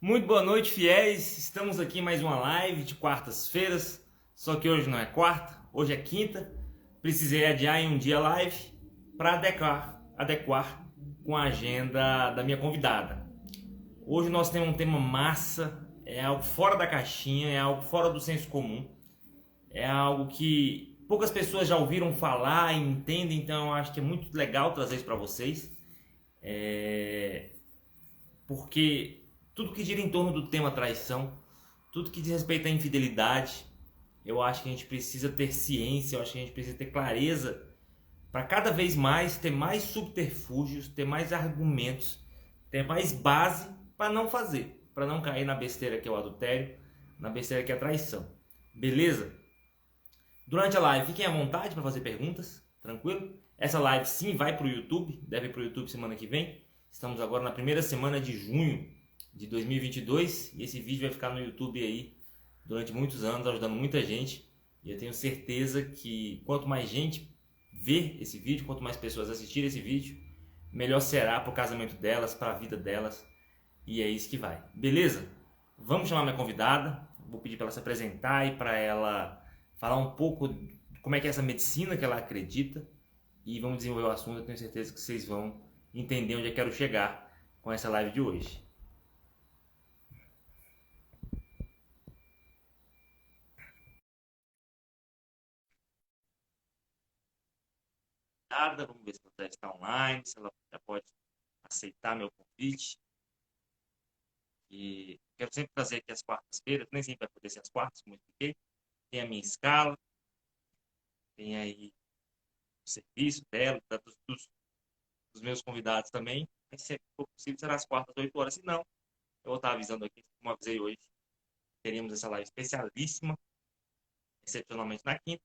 Muito boa noite, fiéis. Estamos aqui em mais uma live de quartas-feiras. Só que hoje não é quarta, hoje é quinta. Precisei adiar em um dia a live para adequar com a agenda da minha convidada. Hoje nós temos um tema massa, é algo fora da caixinha, é algo fora do senso comum. É algo que poucas pessoas já ouviram falar e entendem, então eu acho que é muito legal trazer isso para vocês. Porque tudo que gira em torno do tema traição, tudo que diz respeito à infidelidade, eu acho que a gente precisa ter ciência, eu acho que a gente precisa ter clareza para cada vez mais ter mais subterfúgios, ter mais argumentos, ter mais base para não fazer, para não cair na besteira que é o adultério, na besteira que é a traição. Beleza? Durante a live, fiquem à vontade para fazer perguntas, tranquilo? Essa live sim vai para o YouTube, deve ir para o YouTube semana que vem. Estamos agora na primeira semana de junho de 2022 e esse vídeo vai ficar no YouTube aí durante muitos anos, ajudando muita gente. E eu tenho certeza que quanto mais gente ver esse vídeo, quanto mais pessoas assistirem esse vídeo, melhor será para o casamento delas, para a vida delas. E é isso que vai. Beleza? Vamos chamar minha convidada. Vou pedir para ela se apresentar e para ela falar um pouco de como é que é essa medicina que ela acredita. E vamos desenvolver o assunto. Eu tenho certeza que vocês vão entender onde eu quero chegar com essa live de hoje. Vamos ver se ela já está online, se ela já pode aceitar meu convite. E quero sempre trazer aqui as quartas-feiras, nem sempre vai poder ser as quartas, como eu expliquei. Tem a minha escala, tem aí o serviço dela, dos meus convidados também. Mas se for possível, será às quartas, 8 horas. Se não, eu vou estar avisando aqui, como avisei hoje, teríamos essa live especialíssima, excepcionalmente na quinta,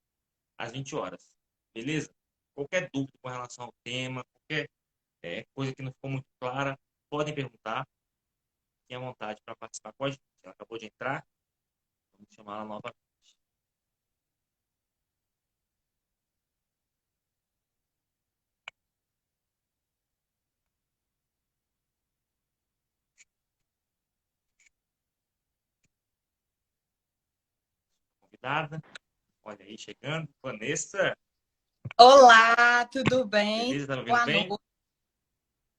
às 20 horas. Beleza? Qualquer dúvida com relação ao tema, qualquer coisa que não ficou muito clara, podem perguntar. Fiquem à vontade para participar com a gente. Ela acabou de entrar, vamos chamar ela novamente. Convidada, olha aí, chegando. Vanessa, Olá, tudo bem? beleza? Tá me ouvindo Boa bem? noite,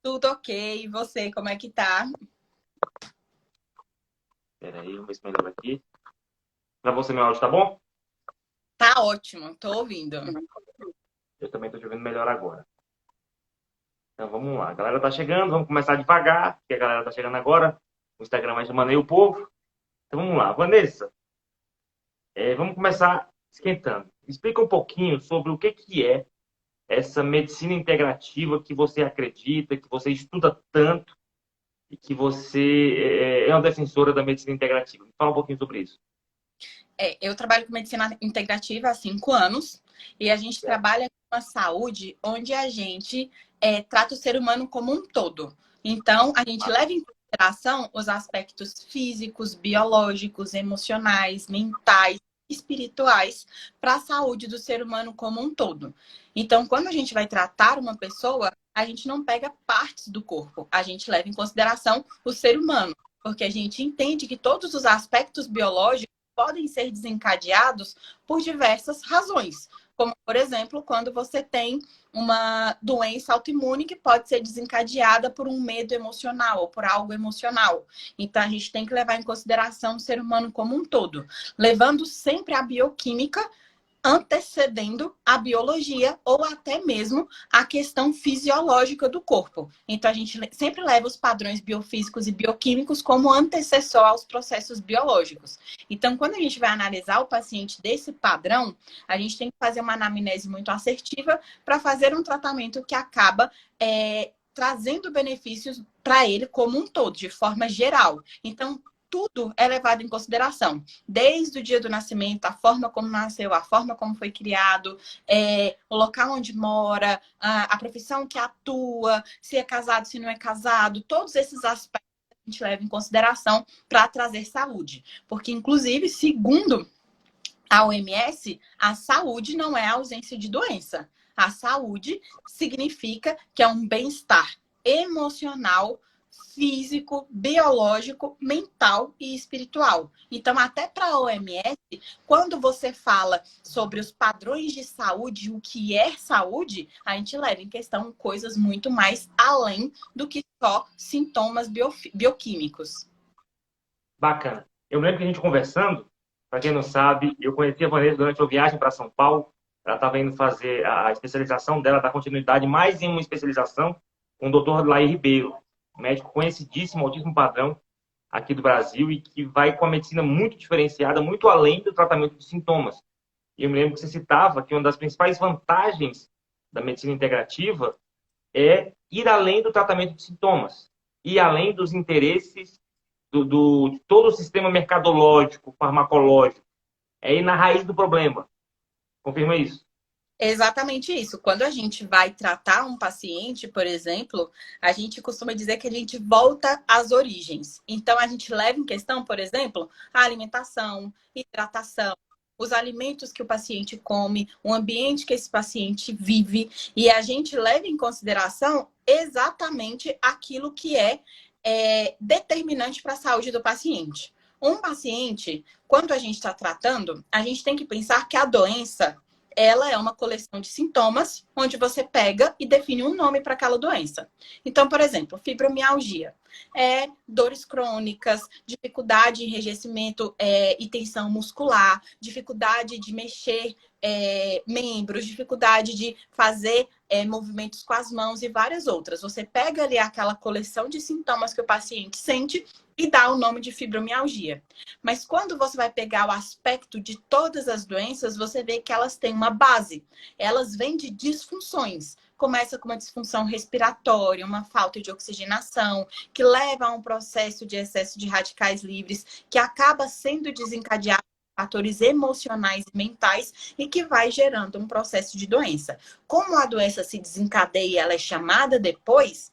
tudo ok? E você, como é que tá? Espera aí, vamos ver se melhora aqui. Para você, meu áudio tá bom? Tá ótimo, tô ouvindo. Eu também estou te ouvindo melhor agora. Então vamos lá. A galera tá chegando, vamos começar devagar, porque a galera tá chegando agora. O Instagram vai chamando aí o povo. Então vamos lá. Vanessa, vamos começar esquentando. Explica um pouquinho sobre o que é essa medicina integrativa que você acredita, que você estuda tanto e que você é uma defensora da medicina integrativa. Fala um pouquinho sobre isso. Eu trabalho com medicina integrativa há 5 anos e a gente Certo. trabalha com a saúde onde a gente trata o ser humano como um todo. Então, a gente leva em consideração os aspectos físicos, biológicos, emocionais, mentais, espirituais para a saúde do ser humano como um todo. Então, quando a gente vai tratar uma pessoa, a gente não pega partes do corpo, a gente leva em consideração o ser humano, porque a gente entende que todos os aspectos biológicos podem ser desencadeados por diversas razões. Como, por exemplo, quando você tem uma doença autoimune que pode ser desencadeada por um medo emocional ou por algo emocional. Então, a gente tem que levar em consideração o ser humano como um todo, levando sempre a bioquímica antecedendo a biologia ou até mesmo a questão fisiológica do corpo. Então, a gente sempre leva os padrões biofísicos e bioquímicos como antecessor aos processos biológicos. Então, quando a gente vai analisar o paciente desse padrão, a gente tem que fazer uma anamnese muito assertiva para fazer um tratamento que acaba trazendo benefícios para ele como um todo, de forma geral. Então, tudo é levado em consideração, desde o dia do nascimento, a forma como nasceu, a forma como foi criado, o local onde mora, a profissão que atua, se é casado, se não é casado, todos esses aspectos a gente leva em consideração para trazer saúde. Porque, inclusive, segundo a OMS, a saúde não é a ausência de doença. A saúde significa que é um bem-estar emocional físico, biológico, mental e espiritual. Então, até para a OMS, quando você fala sobre os padrões de saúde, o que é saúde, a gente leva em questão coisas muito mais além do que só sintomas bioquímicos. Bacana. Eu lembro que a gente conversando, para quem não sabe, eu conheci a Vanessa durante uma viagem para São Paulo. Ela estava indo fazer a especialização dela, dar continuidade mais em uma especialização com o Dr. Laí Ribeiro, médico conhecidíssimo, altíssimo padrão aqui do Brasil e que vai com a medicina muito diferenciada, muito além do tratamento de sintomas. E eu me lembro que você citava que uma das principais vantagens da medicina integrativa é ir além do tratamento de sintomas, ir além dos interesses de todo o sistema mercadológico, farmacológico. É ir na raiz do problema. Confirma isso? Exatamente isso. Quando a gente vai tratar um paciente, por exemplo, a gente costuma dizer que a gente volta às origens. Então, a gente leva em questão, por exemplo, a alimentação, hidratação, os alimentos que o paciente come, o ambiente que esse paciente vive, e a gente leva em consideração exatamente aquilo que é determinante para a saúde do paciente. Um paciente, quando a gente está tratando, a gente tem que pensar que a doença ela é uma coleção de sintomas, onde você pega e define um nome para aquela doença. Então, por exemplo, fibromialgia é dores crônicas, dificuldade em enrijecimento e tensão muscular, dificuldade de mexer membros, dificuldade de fazer movimentos com as mãos e várias outras. Você pega ali aquela coleção de sintomas que o paciente sente e dá o nome de fibromialgia. Mas quando você vai pegar o aspecto de todas as doenças, você vê que elas têm uma base. Elas vêm de disfunções. Começa com uma disfunção respiratória, uma falta de oxigenação, que leva a um processo de excesso de radicais livres, que acaba sendo desencadeado por fatores emocionais e mentais e que vai gerando um processo de doença. Como a doença se desencadeia e ela é chamada depois,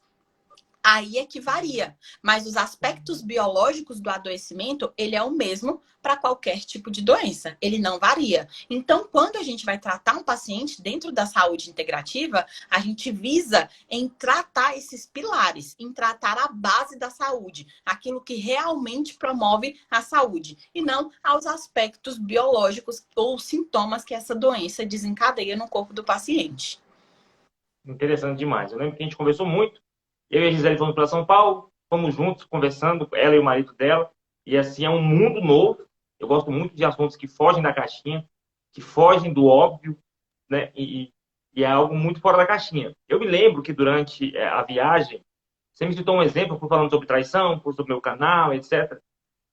aí é que varia. Mas os aspectos biológicos do adoecimento, ele é o mesmo para qualquer tipo de doença. Ele não varia. Então, quando a gente vai tratar um paciente dentro da saúde integrativa, a gente visa em tratar esses pilares, em tratar a base da saúde, aquilo que realmente promove a saúde, e não aos aspectos biológicos ou sintomas que essa doença desencadeia no corpo do paciente. Interessante demais. Eu lembro que a gente conversou muito. Eu e a Gisele fomos para São Paulo, fomos juntos conversando, ela e o marido dela, e assim é um mundo novo. Eu gosto muito de assuntos que fogem da caixinha, que fogem do óbvio, né? E é algo muito fora da caixinha. Eu me lembro que durante a viagem, você me citou um exemplo, por falando sobre traição, sobre o meu canal, etc.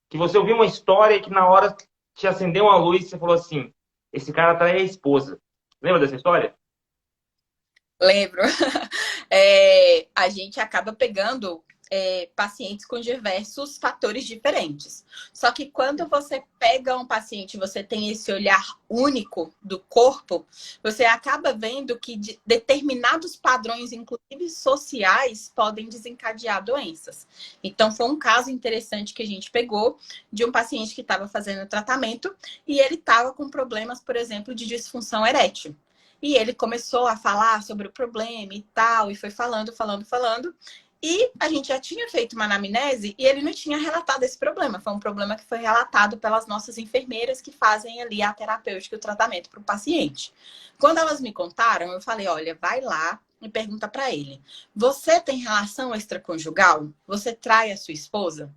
Que você ouviu uma história que na hora te acendeu uma luz e você falou assim, esse cara trai a esposa. Lembra dessa história? Lembro. A gente acaba pegando pacientes com diversos fatores diferentes. Só que quando você pega um paciente, você tem esse olhar único do corpo, você acaba vendo que determinados padrões, inclusive sociais, podem desencadear doenças. Então, foi um caso interessante que a gente pegou de um paciente que estava fazendo tratamento e ele estava com problemas, por exemplo, de disfunção erétil. E ele começou a falar sobre o problema e tal, e foi falando. E a gente já tinha feito uma anamnese e ele não tinha relatado esse problema. Foi um problema que foi relatado pelas nossas enfermeiras que fazem ali a terapêutica e o tratamento para o paciente. Quando elas me contaram, eu falei, olha, vai lá e pergunta para ele. Você tem relação extraconjugal? Você trai a sua esposa?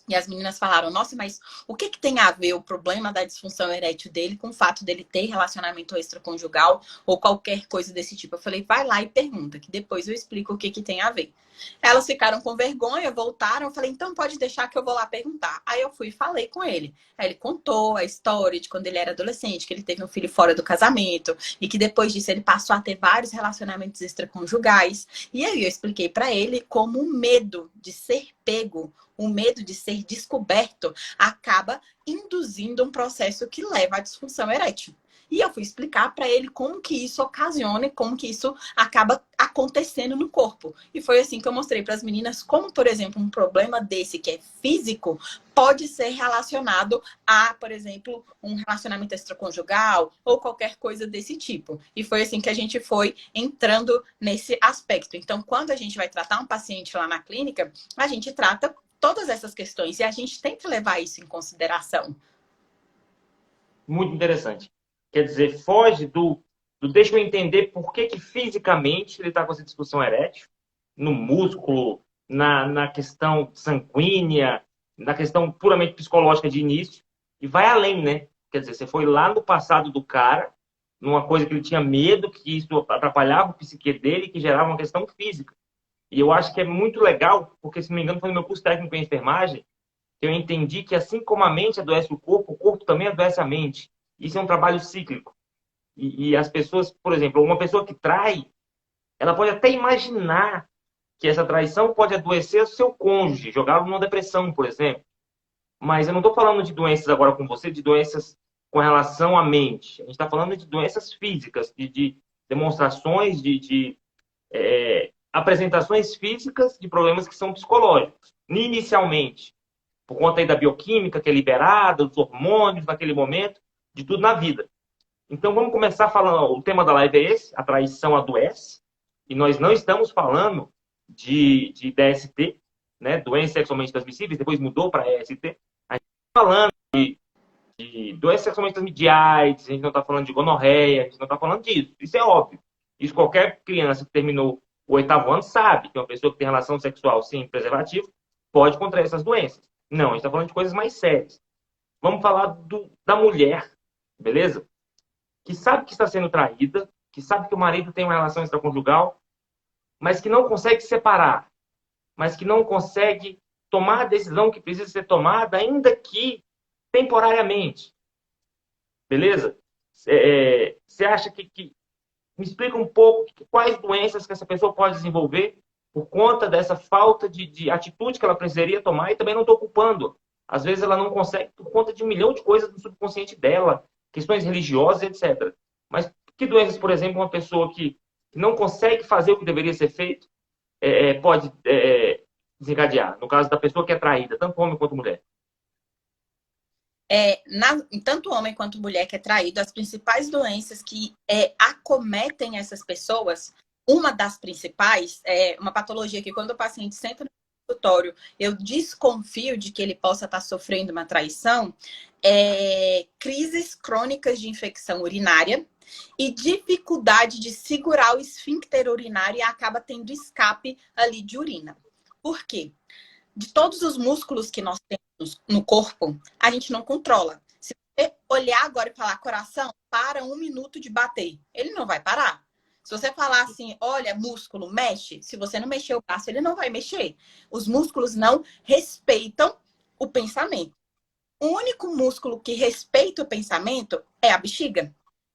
E as meninas falaram, nossa, mas o que tem a ver o problema da disfunção erétil dele com o fato dele ter relacionamento extraconjugal ou qualquer coisa desse tipo? Eu falei, vai lá e pergunta, que depois eu explico o que tem a ver. Elas ficaram com vergonha, voltaram, eu falei, então pode deixar que eu vou lá perguntar. Aí eu fui e falei com ele. Aí ele contou a história de quando ele era adolescente, que ele teve um filho fora do casamento e que depois disso ele passou a ter vários relacionamentos extraconjugais. E aí eu expliquei para ele como o medo de ser pego, o medo de ser descoberto acaba induzindo um processo que leva à disfunção erétil. E eu fui explicar para ele como que isso ocasiona e como que isso acaba acontecendo no corpo. E foi assim que eu mostrei para as meninas como, por exemplo, um problema desse que é físico pode ser relacionado a, por exemplo, um relacionamento extraconjugal ou qualquer coisa desse tipo. E foi assim que a gente foi entrando nesse aspecto. Então, quando a gente vai tratar um paciente lá na clínica, a gente trata todas essas questões e a gente tem que levar isso em consideração. Muito interessante. Quer dizer, foge do deixa eu entender por que fisicamente ele está com essa disfunção erétil, no músculo, na questão sanguínea, na questão puramente psicológica de início, e vai além, né? Quer dizer, você foi lá no passado do cara, numa coisa que ele tinha medo, que isso atrapalhava o psique dele, que gerava uma questão física. E eu acho que é muito legal, porque, se não me engano, foi no meu curso técnico em enfermagem, que eu entendi que assim como a mente adoece o corpo também adoece a mente. Isso é um trabalho cíclico. E as pessoas, por exemplo, uma pessoa que trai, ela pode até imaginar que essa traição pode adoecer o seu cônjuge, jogá-lo numa depressão, por exemplo. Mas eu não estou falando de doenças agora com você, de doenças com relação à mente. A gente está falando de doenças físicas, de demonstrações, de apresentações físicas de problemas que são psicológicos. Inicialmente, por conta aí da bioquímica que é liberada, dos hormônios naquele momento, de tudo na vida. Então, vamos começar falando, o tema da live é esse, a traição adoece, e nós não estamos falando de DST, né, doenças sexualmente transmissíveis, depois mudou para EST. A gente está falando de doenças sexualmente transmissíveis, de AIDS, a gente não está falando de gonorreia, a gente não está falando disso. Isso é óbvio. Isso qualquer criança que terminou o 8º ano sabe, que uma pessoa que tem relação sexual sem preservativo pode contrair essas doenças. Não, a gente está falando de coisas mais sérias. Vamos falar da mulher, beleza? Que sabe que está sendo traída, que sabe que o marido tem uma relação extraconjugal, mas que não consegue se separar, mas que não consegue tomar a decisão que precisa ser tomada, ainda que temporariamente. Beleza? Você acha que... Me explica um pouco quais doenças que essa pessoa pode desenvolver por conta dessa falta de atitude que ela precisaria tomar, e também não estou culpando. Às vezes ela não consegue por conta de 1 milhão de coisas no subconsciente dela, questões religiosas, etc. Mas que doenças, por exemplo, uma pessoa que não consegue fazer o que deveria ser feito pode desencadear? No caso da pessoa que é traída, tanto homem quanto mulher. Tanto homem quanto mulher que é traído, as principais doenças que acometem essas pessoas, uma das principais é uma patologia que, quando o paciente senta no consultório, eu desconfio de que ele possa estar sofrendo uma traição, crises crônicas de infecção urinária e dificuldade de segurar o esfíncter urinário e acaba tendo escape ali de urina. Por quê? De todos os músculos que nós temos no corpo, a gente não controla. Se você olhar agora e falar, coração, para 1 minuto de bater, ele não vai parar. Se você falar assim, olha, músculo, mexe. Se você não mexer o braço, ele não vai mexer. Os músculos não respeitam o pensamento. O único músculo que respeita o pensamento é a bexiga.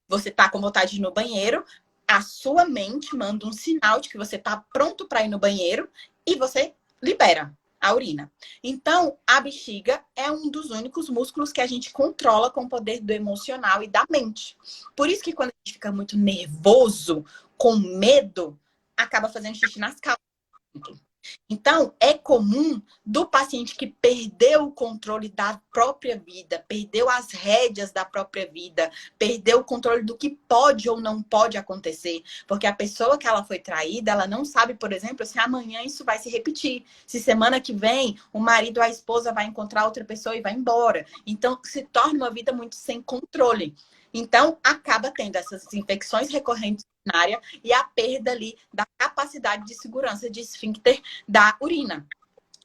Você tá com vontade de ir no banheiro, a sua mente manda um sinal de que você tá pronto para ir no banheiro e você libera a urina. Então, a bexiga é um dos únicos músculos que a gente controla com o poder do emocional e da mente. Por isso que quando a gente fica muito nervoso, com medo, acaba fazendo xixi nas calças. Então, é comum do paciente que perdeu o controle da própria vida, perdeu as rédeas da própria vida, perdeu o controle do que pode ou não pode acontecer. Porque a pessoa que ela foi traída, ela não sabe, por exemplo, se amanhã isso vai se repetir. Se semana que vem o marido ou a esposa vai encontrar outra pessoa e vai embora. Então, se torna uma vida muito sem controle. Então, acaba tendo essas infecções recorrentes urinárias e a perda ali da capacidade de segurança de esfíncter da urina.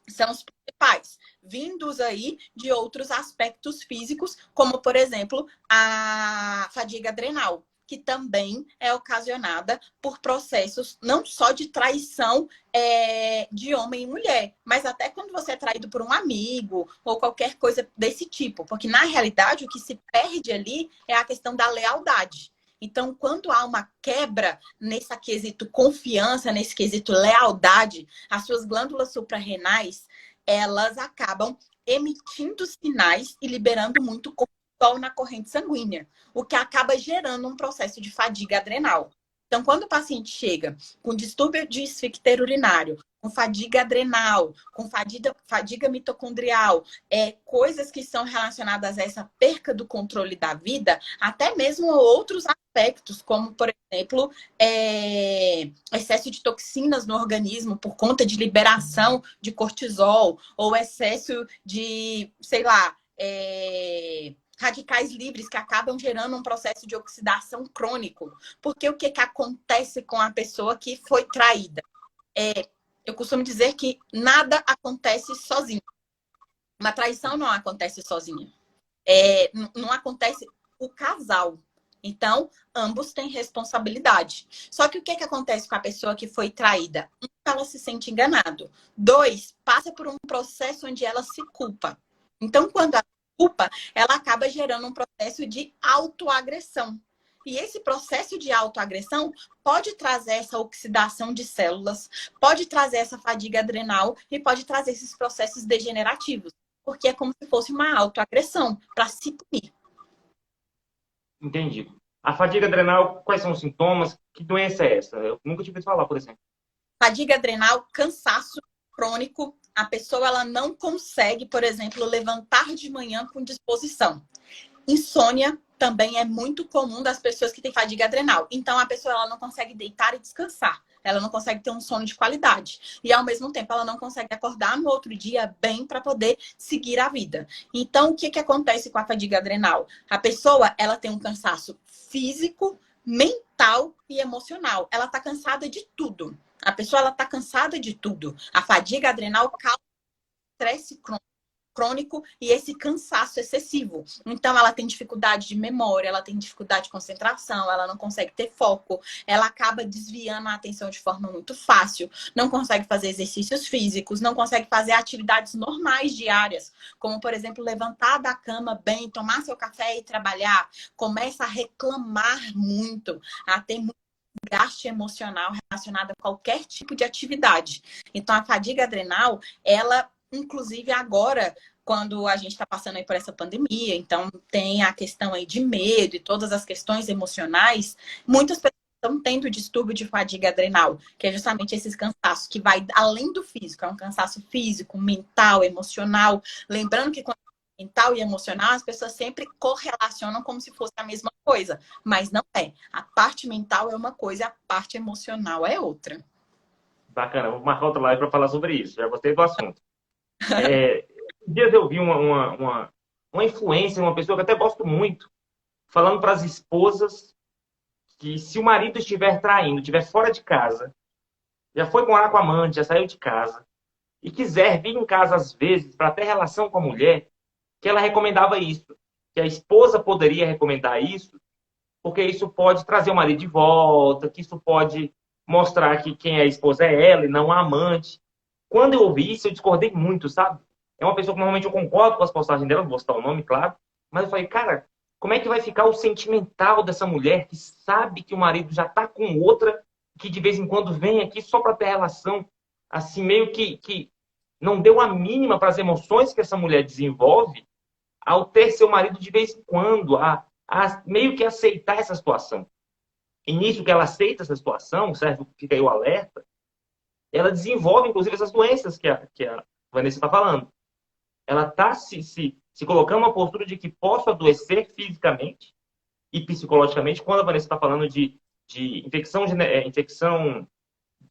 São os principais, vindos aí de outros aspectos físicos, como, por exemplo, a fadiga adrenal, que também é ocasionada por processos não só de traição de homem e mulher, mas até quando você é traído por um amigo ou qualquer coisa desse tipo. Porque, na realidade, o que se perde ali é a questão da lealdade. Então, quando há uma quebra nesse quesito confiança, nesse quesito lealdade, as suas glândulas suprarrenais, elas acabam emitindo sinais e liberando muito cortisol. cortisol na corrente sanguínea, o que acaba gerando um processo de fadiga adrenal. Então, quando o paciente chega com distúrbio de esfíncter urinário, com fadiga adrenal, com fadiga mitocondrial, coisas que são relacionadas a essa perca do controle da vida, até mesmo outros aspectos, como, por exemplo, excesso de toxinas no organismo por conta de liberação de cortisol, ou excesso de, sei lá, radicais livres que acabam gerando um processo de oxidação crônico. Porque o que acontece com a pessoa que foi traída? Eu costumo dizer que nada acontece sozinho. Uma traição não acontece sozinha. Não acontece o casal. Então, ambos têm responsabilidade. Só que o que acontece com a pessoa que foi traída? Ela se sente enganado. 2, passa por um processo onde ela se culpa. Então, quando ela culpa, ela acaba gerando um processo de autoagressão. E esse processo de autoagressão pode trazer essa oxidação de células, pode trazer essa fadiga adrenal e pode trazer esses processos degenerativos. Porque é como se fosse uma autoagressão para se punir. Entendi. A fadiga adrenal, quais são os sintomas? Que doença é essa? Eu nunca tive ouvido falar, por exemplo. Fadiga adrenal, cansaço crônico. A pessoa ela não consegue, por exemplo, levantar de manhã com disposição. Insônia também é muito comum das pessoas que têm fadiga adrenal. Então, a pessoa ela não consegue deitar e descansar. Ela não consegue ter um sono de qualidade. E, ao mesmo tempo, ela não consegue acordar no outro dia bem para poder seguir a vida. Então, o que acontece com a fadiga adrenal? A pessoa ela tem um cansaço físico, mental e emocional. Ela está cansada de tudo. A pessoa ela está cansada de tudo. A fadiga adrenal causa estresse crônico e esse cansaço excessivo. Então, ela tem dificuldade de memória, ela tem dificuldade de concentração, ela não consegue ter foco, ela acaba desviando a atenção de forma muito fácil, não consegue fazer exercícios físicos, não consegue fazer atividades normais diárias, como, por exemplo, levantar da cama bem, tomar seu café e trabalhar, começa a reclamar muito, a ter muito gasto emocional relacionado a qualquer tipo de atividade. Então, a fadiga adrenal, ela inclusive agora, quando a gente está passando aí por essa pandemia, então tem a questão aí de medo e todas as questões emocionais, muitas pessoas estão tendo distúrbio de fadiga adrenal, que é justamente esses cansaços, que vai além do físico, é um cansaço físico, mental, emocional. Lembrando que quando é mental e emocional, as pessoas sempre correlacionam como se fosse a mesma coisa, mas não é. A parte mental é uma coisa, a parte emocional é outra. Bacana, vou marcar outra live para falar sobre isso, já gostei do assunto. Dias eu vi uma influência, uma pessoa que eu até gosto muito, falando para as esposas que se o marido estiver traindo, estiver fora de casa, já foi morar com a amante, já saiu de casa, e quiser vir em casa às vezes para ter relação com a mulher, que ela recomendava isso, que a esposa poderia recomendar isso, porque isso pode trazer o marido de volta, que isso pode mostrar que quem é a esposa é ela e não a amante. Quando eu ouvi isso, eu discordei muito, sabe? É uma pessoa que normalmente eu concordo com as postagens dela, não vou citar o nome, claro. Mas eu falei, cara, como é que vai ficar o sentimental dessa mulher que sabe que o marido já tá com outra, que de vez em quando vem aqui só para ter relação, assim, meio que não deu a mínima para as emoções que essa mulher desenvolve ao ter seu marido de vez em quando, a meio que aceitar essa situação. E nisso que ela aceita essa situação, certo? Fica aí o alerta, ela desenvolve, inclusive, essas doenças que a Vanessa está falando. Ela está se colocando numa postura de que posso adoecer fisicamente e psicologicamente. Quando a Vanessa está falando de infecção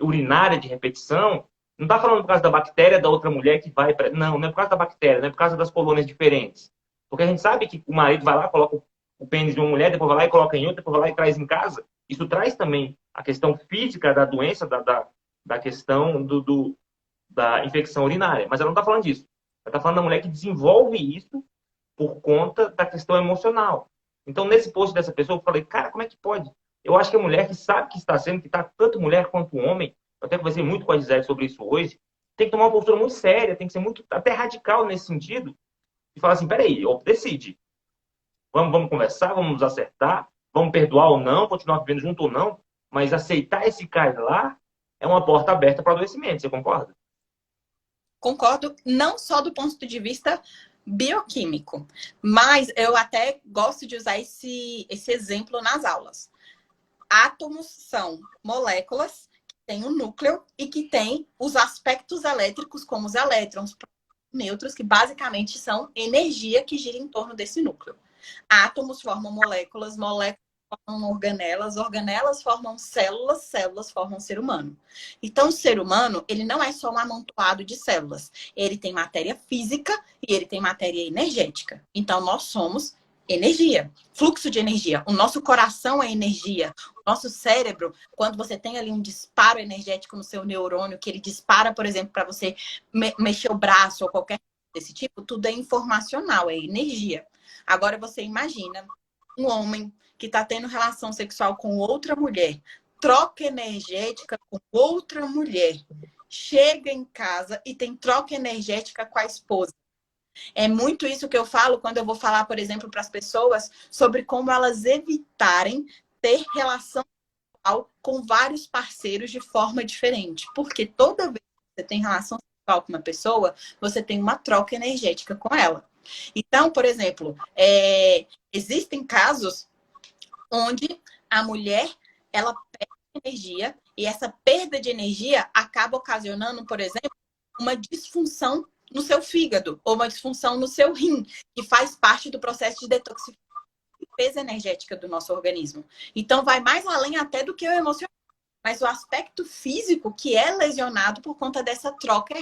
urinária de repetição, não está falando por causa da bactéria da outra mulher que vai... Não é por causa da bactéria, não é por causa das colônias diferentes. Porque a gente sabe que o marido vai lá, coloca o pênis de uma mulher, depois vai lá e coloca em outra, depois vai lá e traz em casa. Isso traz também a questão física da doença, da questão da infecção urinária. Mas ela não está falando disso. Ela está falando da mulher que desenvolve isso por conta da questão emocional. Então, nesse post dessa pessoa, eu falei, cara, como é que pode? Eu acho que a mulher que sabe que está sendo, que está tanto mulher quanto homem, eu até conversei muito com a Gisele sobre isso hoje, tem que tomar uma postura muito séria, tem que ser muito, até radical nesse sentido, e falar assim, peraí, decide. Vamos conversar, vamos nos acertar, vamos perdoar ou não, continuar vivendo junto ou não, mas aceitar esse cara lá é uma porta aberta para adoecimento, você concorda? Concordo, não só do ponto de vista bioquímico. Mas eu até gosto de usar esse exemplo nas aulas. Átomos são moléculas que têm um núcleo e que têm os aspectos elétricos, como os elétrons, nêutrons, que basicamente são energia que gira em torno desse núcleo. Átomos formam moléculas, moléculas formam organelas, organelas formam células, células formam ser humano. Então, o ser humano, ele não é só um amontoado de células. Ele tem matéria física e ele tem matéria energética. Então, nós somos energia, fluxo de energia. O nosso coração é energia. O nosso cérebro, quando você tem ali um disparo energético no seu neurônio, que ele dispara, por exemplo, para você mexer o braço ou qualquer coisa desse tipo, tudo é informacional, é energia. Agora você imagina um homem que está tendo relação sexual com outra mulher, troca energética com outra mulher, chega em casa e tem troca energética com a esposa. É muito isso que eu falo quando eu vou falar, por exemplo, para as pessoas sobre como elas evitarem ter relação sexual com vários parceiros de forma diferente. Porque toda vez que você tem relação sexual com uma pessoa, você tem uma troca energética com ela. Então, por exemplo, existem casos onde a mulher, ela perde energia e essa perda de energia acaba ocasionando, por exemplo, uma disfunção no seu fígado ou uma disfunção no seu rim, que faz parte do processo de detoxificação e limpeza energética do nosso organismo. Então, vai mais além até do que o emocional. Mas o aspecto físico que é lesionado por conta dessa troca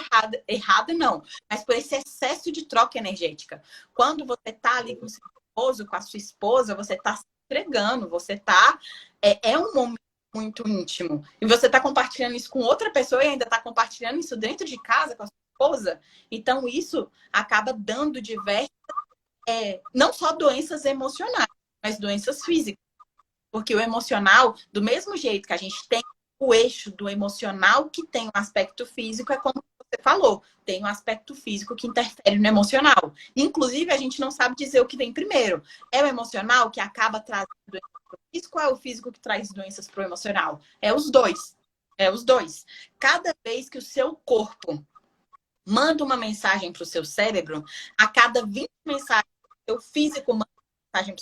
errada não, mas por esse excesso de troca energética. Quando você está ali com o seu esposo, com a sua esposa, você está se entregando, você está... É um momento muito íntimo. E você está compartilhando isso com outra pessoa e ainda está compartilhando isso dentro de casa com a sua esposa. Então, isso acaba dando diversas... não só doenças emocionais, mas doenças físicas. Porque o emocional, do mesmo jeito que a gente tem o eixo do emocional que tem um aspecto físico, é como você falou, tem um aspecto físico que interfere no emocional. Inclusive, a gente não sabe dizer o que vem primeiro. É o emocional que acaba trazendo doenças para o físico ou é o físico que traz doenças para o emocional? É os dois. É os dois. Cada vez que o seu corpo manda uma mensagem para o seu cérebro, a cada 20 mensagens que o seu físico manda uma mensagem para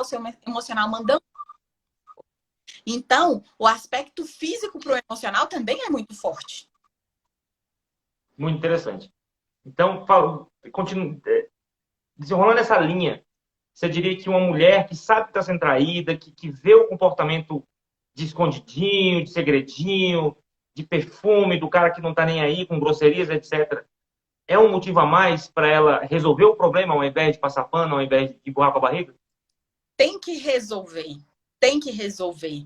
o seu emocional manda. Então, o aspecto físico para o emocional também é muito forte. Muito interessante. Então, desenrolando essa linha, você diria que uma mulher que sabe que está sendo traída, que vê o comportamento de escondidinho, de segredinho, de perfume, do cara que não está nem aí, com grosserias, etc., é um motivo a mais para ela resolver o problema ao invés de passar pano, ao invés de empurrar com a barriga? Tem que resolver. Tem que resolver.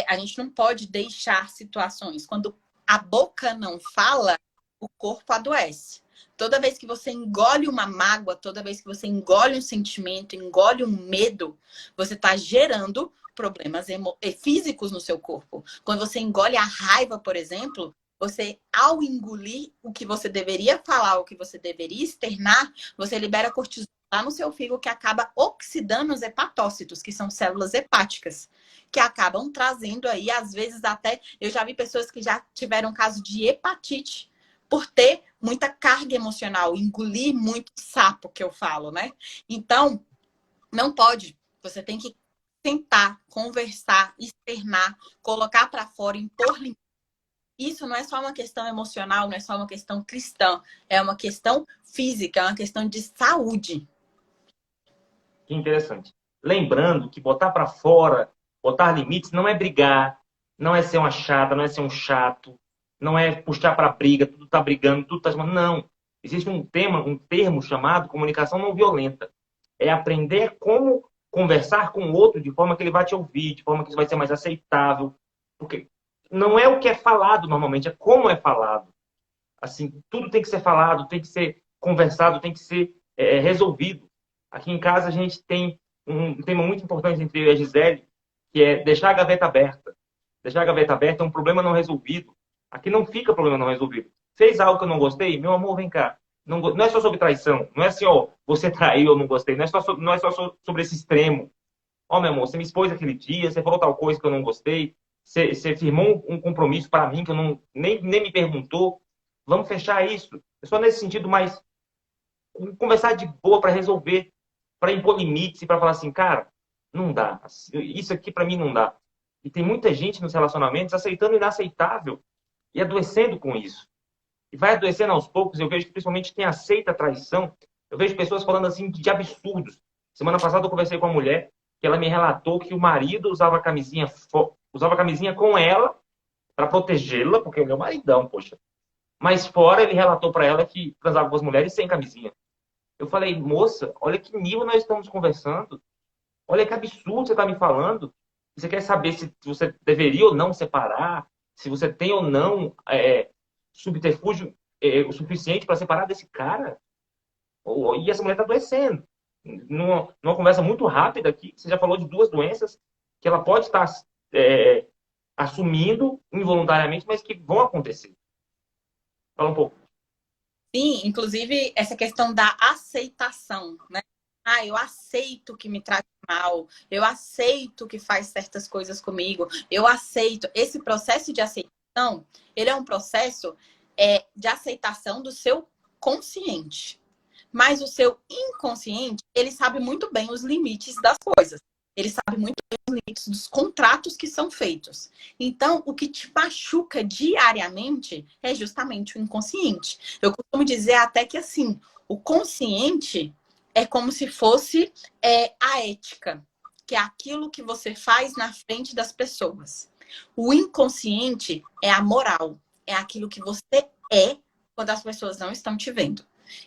A gente não pode deixar situações. Quando a boca não fala, o corpo adoece. Toda vez que você engole uma mágoa, toda vez que você engole um sentimento, engole um medo, você está gerando problemas físicos no seu corpo. Quando você engole a raiva, por exemplo, você, ao engolir o que você deveria falar, o que você deveria externar, você libera cortisol lá no seu fígado, que acaba oxidando os hepatócitos, que são células hepáticas, que acabam trazendo aí, às vezes até, eu já vi pessoas que já tiveram caso de hepatite, por ter muita carga emocional, engolir muito sapo, que eu falo, né? Então, não pode. Você tem que tentar, conversar, externar, colocar para fora, impor limite. Isso não é só uma questão emocional, não é só uma questão cristã, é uma questão física, é uma questão de saúde. Que interessante. Lembrando que botar para fora, botar limites, não é brigar, não é ser uma chata, não é ser um chato, não é puxar para briga, tudo tá brigando, tudo tá... Não. Existe um termo chamado comunicação não violenta. É aprender como conversar com o outro de forma que ele vai te ouvir, de forma que isso vai ser mais aceitável. Porque não é o que é falado normalmente, é como é falado. Assim, tudo tem que ser falado, tem que ser conversado, tem que ser resolvido. Aqui em casa a gente tem um tema muito importante entre eu e a Gisele, que é deixar a gaveta aberta. Deixar a gaveta aberta é um problema não resolvido. Aqui não fica problema não resolvido. Fez algo que eu não gostei? Meu amor, vem cá. Não é só sobre traição. Não é assim, ó, você traiu, eu não gostei. Não é só sobre esse extremo. Ó, meu amor, você me expôs aquele dia, você falou tal coisa que eu não gostei, você firmou um compromisso para mim que eu nem me perguntou. Vamos fechar isso. É só nesse sentido mais conversar de boa para resolver, para impor limites e para falar assim, cara, não dá. Isso aqui para mim não dá. E tem muita gente nos relacionamentos aceitando o inaceitável e adoecendo com isso. E vai adoecendo aos poucos. Eu vejo que principalmente quem aceita a traição, eu vejo pessoas falando assim de absurdos. Semana passada eu conversei com uma mulher que ela me relatou que o marido usava camisinha com ela para protegê-la, porque é o meu maridão, poxa. Mas fora ele relatou para ela que transava com as mulheres sem camisinha. Eu falei, moça, olha que nível nós estamos conversando. Olha que absurdo você está me falando. Você quer saber se você deveria ou não separar, se você tem ou não subterfúgio o suficiente para separar desse cara? E essa mulher está adoecendo. Numa conversa muito rápida aqui, você já falou de 2 doenças que ela pode estar assumindo involuntariamente, mas que vão acontecer. Fala um pouco. Sim, inclusive essa questão da aceitação, né? Ah, eu aceito que me trate mal, eu aceito que faz certas coisas comigo, eu aceito. Esse processo de aceitação, ele é um processo de aceitação do seu consciente. Mas o seu inconsciente, ele sabe muito bem os limites das coisas. Ele sabe muito bem os limites dos contratos que são feitos. Então, o que te machuca diariamente é justamente o inconsciente. Eu costumo dizer até que, assim, o consciente é como se fosse a ética, que é aquilo que você faz na frente das pessoas. O inconsciente é a moral, é aquilo que você é quando as pessoas não estão te vendo.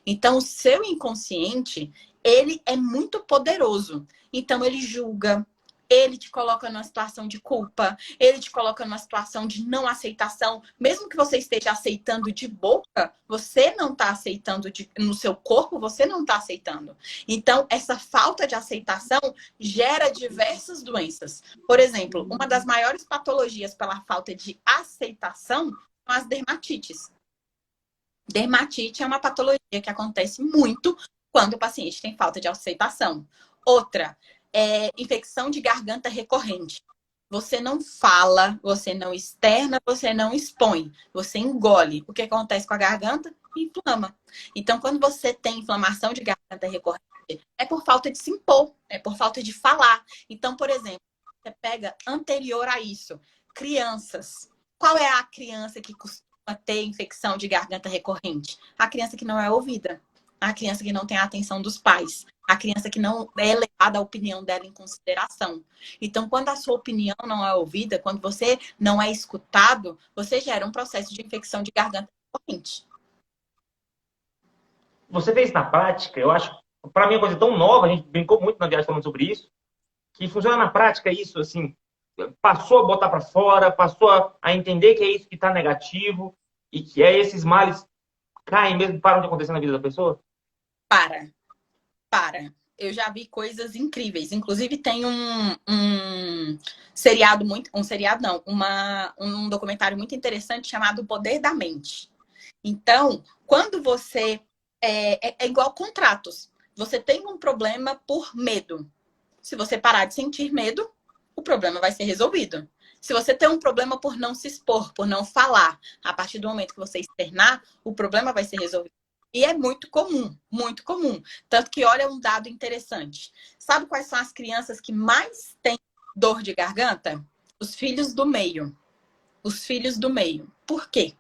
Então, o seu inconsciente, ele é muito poderoso. Então, ele julga, ele te coloca numa situação de culpa, ele te coloca numa situação de não aceitação. Mesmo que você esteja aceitando de boca, você não está aceitando no seu corpo, você não está aceitando. Então, essa falta de aceitação gera diversas doenças. Por exemplo, uma das maiores patologias pela falta de aceitação são as dermatites. Dermatite é uma patologia que acontece muito quando o paciente tem falta de aceitação. Outra é infecção de garganta recorrente. Você não fala, você não externa, você não expõe, você engole. O que acontece com a garganta? Inflama. Então, quando você tem inflamação de garganta recorrente, é por falta de se impor, é por falta de falar. Então, por exemplo, você pega anterior a isso, crianças. Qual é a criança que costuma ter infecção de garganta recorrente? A criança que não é ouvida, a criança que não tem a atenção dos pais, a criança que não é levada a opinião dela em consideração. Então, quando a sua opinião não é ouvida, quando você não é escutado, você gera um processo de infecção de garganta recorrente. Você fez na prática, eu acho, para mim é uma coisa tão nova, a gente brincou muito na viagem falando sobre isso, que funciona na prática isso, assim, passou a botar para fora, passou a entender que é isso que está negativo e que esses males caem mesmo, param de acontecer na vida da pessoa? Para. Eu já vi coisas incríveis. Inclusive tem um seriado um documentário muito interessante chamado O Poder da Mente. Então, quando você é igual contratos. Você tem um problema por medo. Se você parar de sentir medo, o problema vai ser resolvido. Se você tem um problema por não se expor, por não falar, a partir do momento que você externar, o problema vai ser resolvido. E é muito comum, muito comum. Tanto que, olha um dado interessante. Sabe quais são as crianças que mais têm dor de garganta? Os filhos do meio. Os filhos do meio. Por quê?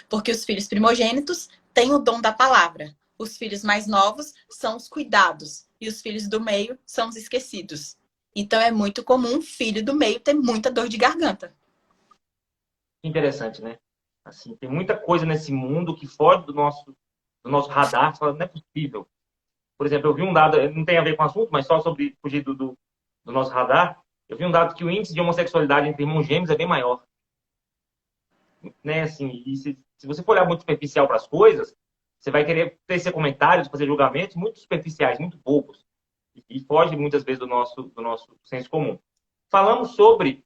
Porque os filhos primogênitos têm o dom da palavra. Os filhos mais novos são os cuidados. E os filhos do meio são os esquecidos. Então, é muito comum o filho do meio ter muita dor de garganta. Interessante, né? Assim, tem muita coisa nesse mundo que foge do nosso radar. Você fala, não é possível. Por exemplo, eu vi um dado, não tem a ver com o assunto, mas só sobre fugir do nosso radar. Eu vi um dado que o índice de homossexualidade entre irmãos gêmeos é bem maior. Né? Assim, e se você for olhar muito superficial para as coisas, você vai querer tecer comentários, fazer julgamentos muito superficiais, muito bobos. E foge muitas vezes do nosso senso comum. Falamos sobre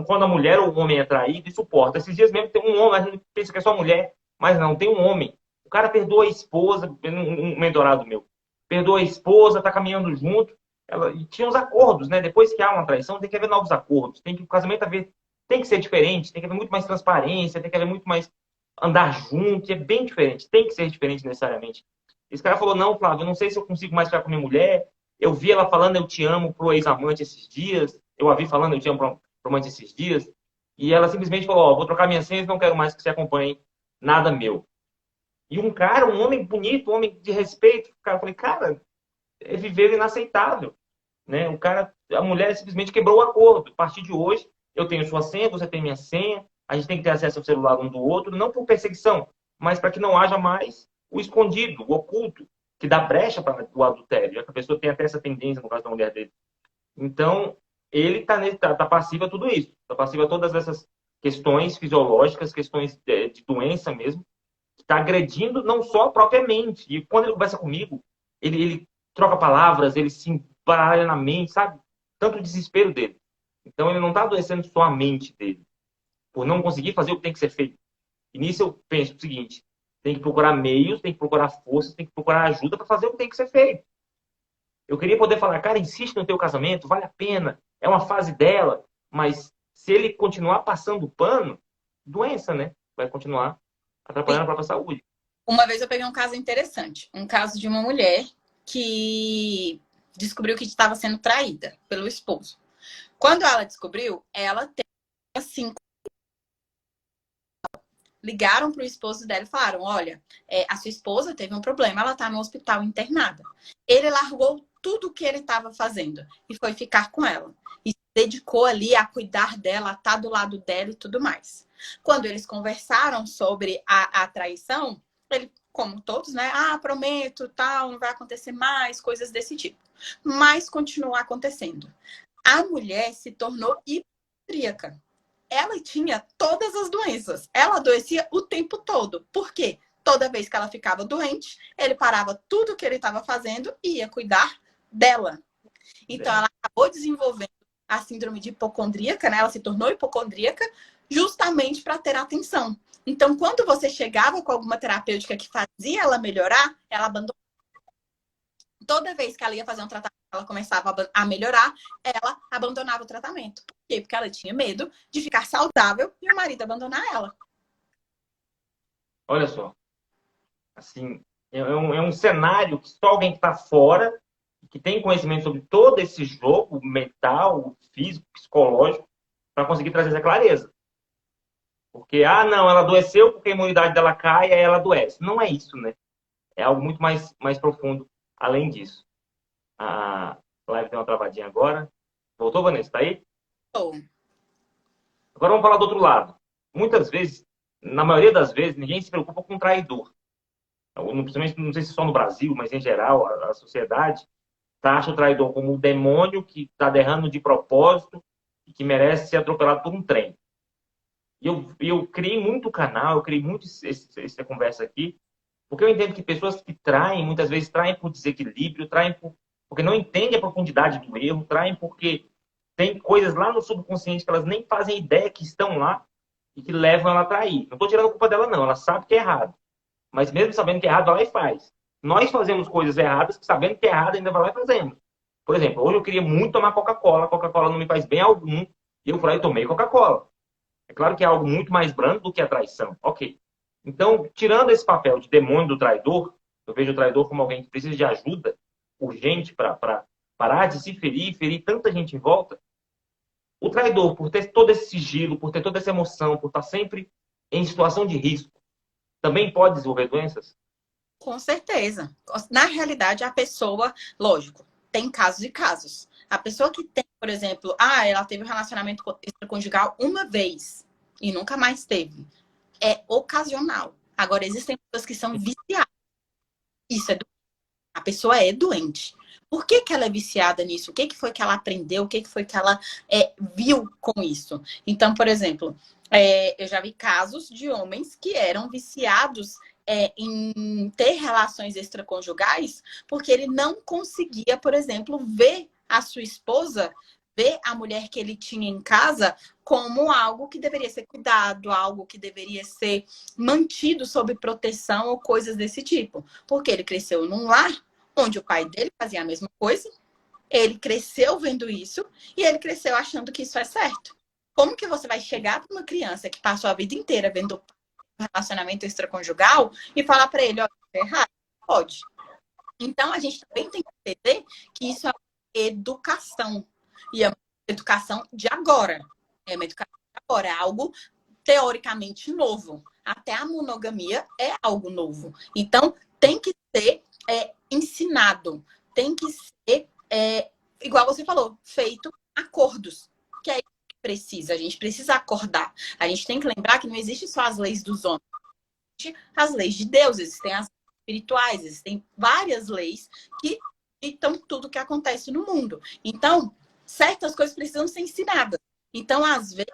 quando a mulher ou o homem é traído e suporta. Esses dias mesmo tem um homem, a gente pensa que é só mulher, mas não, tem um homem. O cara perdoa a esposa, um mentorado meu. Perdoa a esposa, tá caminhando junto. E tinha uns acordos, né? Depois que há uma traição, tem que haver novos acordos. O casamento tem que ser diferente, tem que haver muito mais transparência, tem que haver muito mais andar junto, é bem diferente, tem que ser diferente necessariamente. Esse cara falou, não, Flávio, eu não sei se eu consigo mais ficar com minha mulher. Eu vi ela falando eu te amo pro ex-amante esses dias. Eu a vi falando eu te amo pro amante esses dias. E ela simplesmente falou, ó, vou trocar minha senha e não quero mais que você acompanhe nada meu. E um cara, um homem bonito, um homem de respeito, eu falei, cara, é viver inaceitável, né? O cara, a mulher simplesmente quebrou o acordo. A partir de hoje, eu tenho sua senha, você tem minha senha, a gente tem que ter acesso ao celular um do outro, não por perseguição, mas para que não haja mais o escondido, o oculto, que dá brecha para o adultério, já que a pessoa tem até essa tendência no caso da mulher dele. Então, ele está passivo a tudo isso, está passivo a todas essas questões fisiológicas, questões de doença mesmo, que está agredindo não só a própria mente. E quando ele conversa comigo, ele troca palavras, ele se embaralha na mente, sabe? Tanto o desespero dele. Então, ele não está adoecendo só a mente dele, por não conseguir fazer o que tem que ser feito. E nisso eu penso o seguinte, tem que procurar meios, tem que procurar forças, tem que procurar ajuda para fazer o que tem que ser feito. Eu queria poder falar, cara, insiste no teu casamento, vale a pena, é uma fase dela, mas se ele continuar passando pano, doença, né? Vai continuar atrapalhando a própria saúde. Uma vez eu peguei um caso interessante, um caso de uma mulher que descobriu que estava sendo traída pelo esposo. Quando ela descobriu, ela teve assim, ligaram para o esposo dela e falaram, olha, a sua esposa teve um problema, ela está no hospital internada. Ele largou tudo o que ele estava fazendo e foi ficar com ela. E se dedicou ali a cuidar dela, a estar do lado dela e tudo mais. Quando eles conversaram sobre a traição, ele, como todos, né? Ah, prometo, tal, não vai acontecer mais, coisas desse tipo. Mas continua acontecendo. A mulher se tornou hipocondríaca. Ela tinha todas as doenças. Ela adoecia o tempo todo. Por quê? Toda vez que ela ficava doente, ele parava tudo que ele estava fazendo e ia cuidar dela. Então, ela acabou desenvolvendo a síndrome de hipocondríaca, né? Ela se tornou hipocondríaca justamente para ter atenção. Então, quando você chegava com alguma terapêutica que fazia ela melhorar, ela abandonava. Toda vez que ela ia fazer um tratamento, ela começava a melhorar, ela abandonava o tratamento. Por quê? Porque ela tinha medo de ficar saudável e o marido abandonar ela. Olha só, assim, é um cenário que só alguém que está fora, que tem conhecimento sobre todo esse jogo mental, físico, psicológico, para conseguir trazer essa clareza. Porque, não, ela adoeceu porque a imunidade dela cai e aí ela adoece. Não é isso, né? É algo muito mais profundo além disso. A live tem uma travadinha agora. Voltou, Vanessa? Tá aí? Oh. Agora vamos falar do outro lado. Muitas vezes, na maioria das vezes, ninguém se preocupa com o traidor. Principalmente, não sei se só no Brasil, mas em geral, a sociedade taxa o traidor como um demônio que está derrando de propósito e que merece ser atropelado por um trem. E eu criei muito o canal, eu criei muito essa conversa aqui, porque eu entendo que pessoas que traem, muitas vezes traem por desequilíbrio, traem porque não entendem a profundidade do erro, traem porque tem coisas lá no subconsciente que elas nem fazem ideia que estão lá e que levam ela a trair. Não estou tirando a culpa dela, não. Ela sabe que é errado. Mas mesmo sabendo que é errado, vai lá e faz. Nós fazemos coisas erradas, sabendo que é errado, ainda vai lá e fazemos. Por exemplo, hoje eu queria muito tomar Coca-Cola. Coca-Cola não me faz bem algum. E eu fui lá e tomei Coca-Cola. É claro que é algo muito mais brando do que a traição. Ok. Então, tirando esse papel de demônio do traidor, eu vejo o traidor como alguém que precisa de ajuda urgente para parar de se ferir e ferir tanta gente em volta. O traidor, por ter todo esse sigilo, por ter toda essa emoção, por estar sempre em situação de risco, também pode desenvolver doenças? Com certeza. Na realidade, a pessoa, lógico, tem casos e casos. A pessoa que tem, por exemplo, ela teve um relacionamento extraconjugal uma vez e nunca mais teve. É ocasional. Agora, existem pessoas que são viciadas. Isso é doente. A pessoa é doente. Por que ela é viciada nisso? O que foi que ela aprendeu? O que foi que ela viu com isso? Então, por exemplo, eu já vi casos de homens que eram viciados em ter relações extraconjugais porque ele não conseguia, por exemplo, ver a sua esposa, ver a mulher que ele tinha em casa como algo que deveria ser cuidado, algo que deveria ser mantido sob proteção ou coisas desse tipo. Porque ele cresceu num lar onde o pai dele fazia a mesma coisa, ele cresceu vendo isso e ele cresceu achando que isso é certo. Como que você vai chegar para uma criança que passou a vida inteira vendo um relacionamento extraconjugal e falar para ele, ó, é errado? Pode. Então, a gente também tem que entender que isso é educação. E é uma educação de agora. É uma educação de agora. É algo teoricamente novo. Até a monogamia é algo novo. Então, tem que ser ensinado. Tem que ser, igual você falou, feito acordos. Que é isso que precisa. A gente precisa acordar. A gente tem que lembrar que não existe só as leis dos homens. Existem as leis de Deus, existem as espirituais, existem várias leis que ditam tudo que acontece no mundo. Então, certas coisas precisam ser ensinadas. Então, às vezes,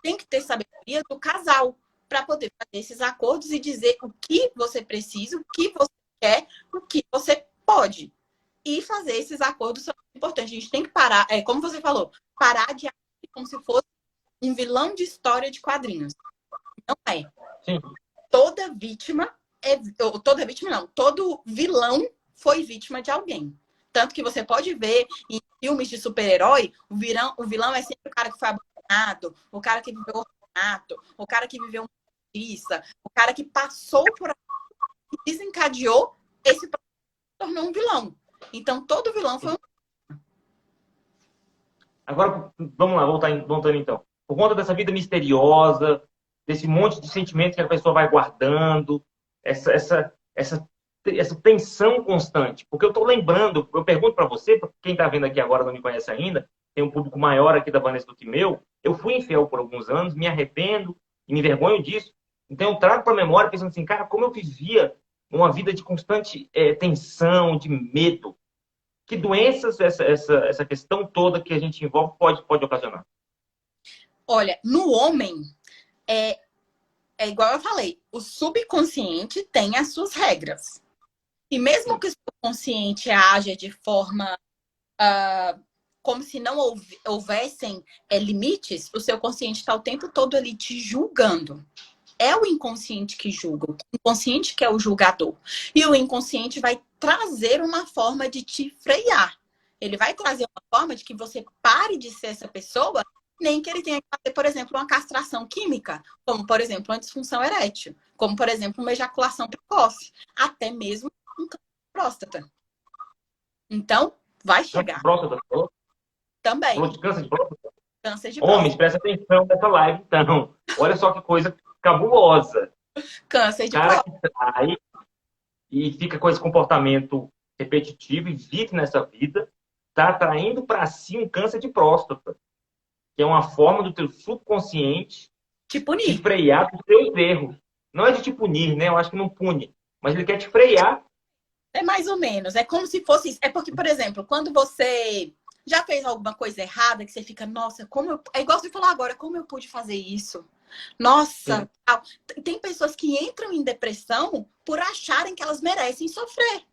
tem que ter sabedoria do casal para poder fazer esses acordos e dizer o que você precisa, o que você quer, o que você pode. E fazer esses acordos são importantes. A gente tem que parar, como você falou, parar de agir como se fosse um vilão de história de quadrinhos. Não é. Sim. Toda vítima não, todo vilão foi vítima de alguém. Tanto que você pode ver em filmes de super-herói, o vilão é sempre o cara que foi abandonado, o cara que viveu orfanato, o cara que viveu uma injustiça, o cara que passou por e desencadeou esse processo, tornou um vilão. Então, todo vilão foi um... Agora, vamos lá, voltando então. Por conta dessa vida misteriosa, desse monte de sentimentos que a pessoa vai guardando, essa tensão constante. Porque eu estou lembrando, eu pergunto para você, porque quem está vendo aqui agora não me conhece ainda, tem um público maior aqui da Vanessa do que meu, eu fui infiel por alguns anos, me arrependo e me envergonho disso. Então eu trago para a memória pensando assim, cara, como eu vivia uma vida de constante tensão, de medo. Que doenças essa questão toda que a gente envolve pode ocasionar? Olha, no homem, é igual eu falei, o subconsciente tem as suas regras. E mesmo que o subconsciente haja de forma como se não houvessem limites, o seu consciente está o tempo todo ali te julgando. É o inconsciente que julga, o inconsciente que é o julgador. E o inconsciente vai trazer uma forma de te frear. Ele vai trazer uma forma de que você pare de ser essa pessoa, nem que ele tenha que fazer, por exemplo, uma castração química, como, por exemplo, uma disfunção erétil, como, por exemplo, uma ejaculação precoce, até mesmo um câncer de próstata. Então, vai chegar. Próstata, Também. falou de câncer de próstata? Câncer de próstata. Homens, presta atenção nessa live, então. Olha só que coisa cabulosa. Câncer de Cara próstata. que trai e fica com esse comportamento repetitivo e vive nessa vida, está atraindo para si um câncer de próstata, que é uma forma do teu subconsciente Te te punir. frear dos teus erros. Não é de te punir, né? Eu acho que não pune. Mas ele quer te frear. É mais ou menos. É como se fosse isso. É porque, por exemplo, quando você já fez alguma coisa errada, que você fica, nossa, como eu... É igual você falou agora, como eu pude fazer isso? Nossa, tal. Tem pessoas que entram em depressão por acharem que elas merecem sofrer.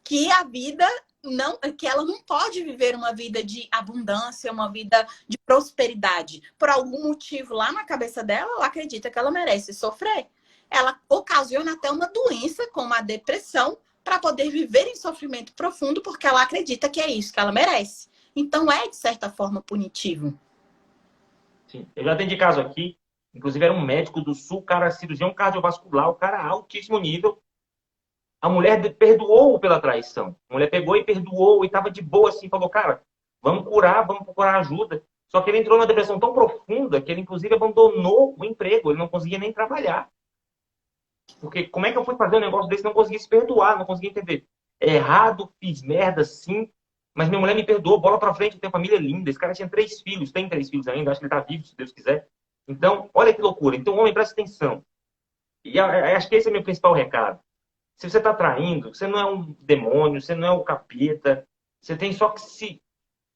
Que a vida não, que ela não pode viver uma vida de abundância, uma vida de prosperidade. Por algum motivo lá na cabeça dela, ela acredita que ela merece sofrer. Ela ocasiona até uma doença, como a depressão, para poder viver em sofrimento profundo, porque ela acredita que é isso que ela merece. Então é, de certa forma, punitivo. Sim. Eu já atendi caso aqui, inclusive era um médico do Sul, cara, cirurgião cardiovascular, o cara altíssimo nível. A mulher perdoou pela traição. A mulher pegou e perdoou e estava de boa assim, falou, cara, vamos curar, vamos procurar ajuda. Só que ele entrou numa depressão tão profunda que ele, inclusive, abandonou o emprego. Ele não conseguia nem trabalhar. Porque como é que eu fui fazer um negócio desse e não conseguia se perdoar, não conseguia entender? É errado, fiz merda, sim, mas minha mulher me perdoou, bola pra frente, eu tenho família linda. Esse cara tinha 3 filhos, tem 3 filhos ainda, acho que ele tá vivo, se Deus quiser. Então, olha que loucura. Então, homem, presta atenção. E acho que esse é o meu principal recado. Se você está traindo, você não é um demônio, você não é um capeta. Você tem só que se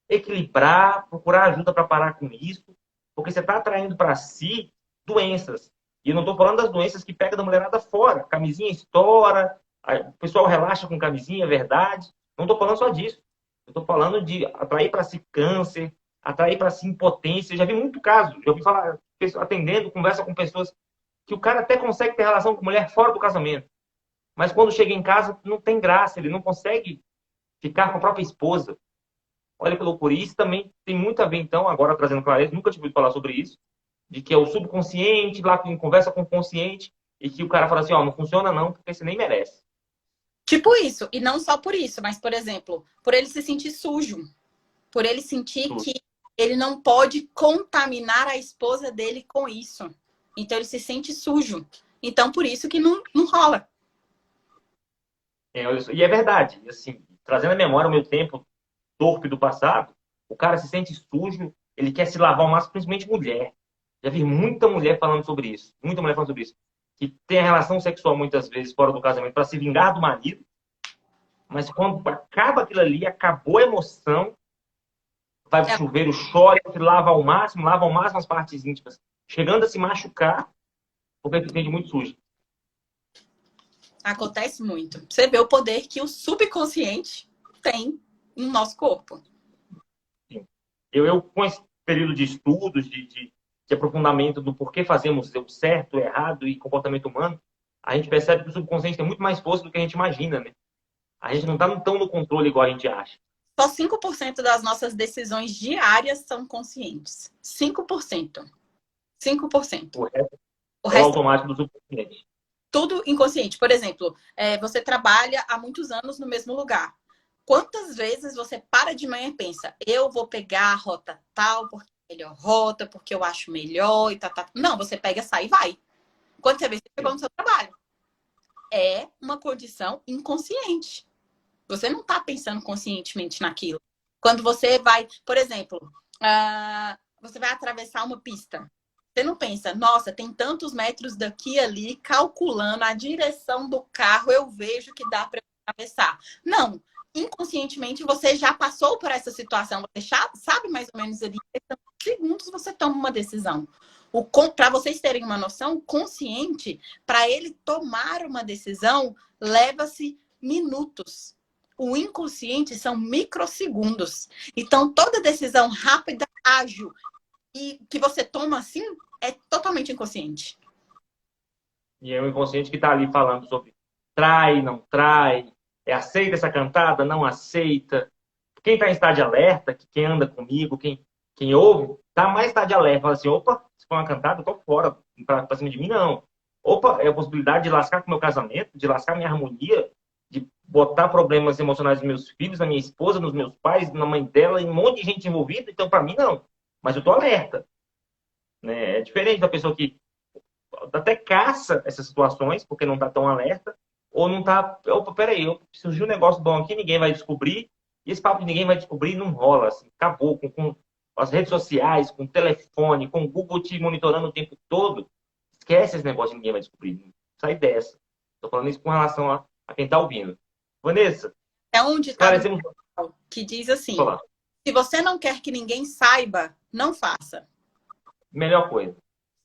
equilibrar, procurar ajuda para parar com isso, porque você está atraindo para si doenças. E eu não estou falando das doenças que pega da mulherada fora. Camisinha estoura, o pessoal relaxa com camisinha, é verdade. Não estou falando só disso. Eu estou falando de atrair para si câncer, atrair para si impotência. Eu já vi muito caso. Já ouvi falar, atendendo, conversa com pessoas que o cara até consegue ter relação com mulher fora do casamento. Mas quando chega em casa, não tem graça. Ele não consegue ficar com a própria esposa. Olha que loucura. Isso também tem muito a ver, então, agora trazendo clareza, nunca tive ouvido falar sobre isso, de que é o subconsciente, lá que conversa com o consciente, e que o cara fala assim, ó, não funciona não, porque você nem merece. Tipo isso. E não só por isso, mas, por exemplo, por ele se sentir sujo. Por ele sentir que ele não pode contaminar a esposa dele com isso. Então, ele se sente sujo. Então, por isso que não rola. E é verdade. Assim, trazendo à memória o meu tempo torpe do passado, o cara se sente sujo, ele quer se lavar ao máximo, principalmente mulher. Já vi muita mulher falando sobre isso. Muita mulher falando sobre isso. Que tem a relação sexual muitas vezes fora do casamento para se vingar do marido, mas quando acaba aquilo ali, acabou a emoção, vai pro chuveiro, chora, se lava ao máximo as partes íntimas, chegando a se machucar, porque se sente muito sujo. Acontece muito. Você vê o poder que o subconsciente tem no nosso corpo. Sim. Eu com esse período de estudos, de aprofundamento do porquê fazemos o certo, o errado e comportamento humano, a gente percebe que o subconsciente tem muito mais força do que a gente imagina, né? A gente não está tão no controle igual a gente acha. Só 5% das nossas decisões diárias são conscientes. 5%. 5%. O resto O é o resto automático do subconsciente. tudo inconsciente. Por exemplo, você trabalha há muitos anos no mesmo lugar. Quantas vezes você para de manhã e pensa, eu vou pegar a rota tal, porque é a melhor rota, porque eu acho melhor e tal. Não, você pega, sai e vai. Quando você vê, você chegou no seu trabalho. É uma condição inconsciente. Você não está pensando conscientemente naquilo. Quando você vai, por exemplo, você vai atravessar uma pista. Você não pensa, nossa, tem tantos metros daqui e ali, calculando a direção do carro, eu vejo que dá para atravessar. Não. Inconscientemente, você já passou por essa situação. Você já sabe mais ou menos ali, em segundos você toma uma decisão. Para vocês terem uma noção, consciente, para ele tomar uma decisão, leva-se minutos. O inconsciente são microsegundos. Então, toda decisão rápida, ágil, e que você toma assim, é totalmente inconsciente. E é o inconsciente que está ali falando sobre trai, não trai, aceita essa cantada, não aceita. Quem está em estado de alerta, quem anda comigo, quem ouve, está mais estado de alerta. Fala assim, opa, se for uma cantada, eu tô fora, para cima de mim, não. Opa, é a possibilidade de lascar com o meu casamento, de lascar minha harmonia, de botar problemas emocionais nos meus filhos, na minha esposa, nos meus pais, na mãe dela, e um monte de gente envolvida. Então, para mim, não. Mas eu tô alerta. Né? É diferente da pessoa que até caça essas situações, porque não está tão alerta, ou não está... Opa, peraí, surgiu um negócio bom aqui, ninguém vai descobrir, e esse papo de ninguém vai descobrir não rola, assim, acabou com as redes sociais, com o telefone, com o Google te monitorando o tempo todo. Esquece esse negócio de ninguém vai descobrir. Sai dessa. Estou falando isso com relação a quem está ouvindo. Vanessa, é um ditado que diz assim, se você não quer que ninguém saiba, não faça. Melhor coisa.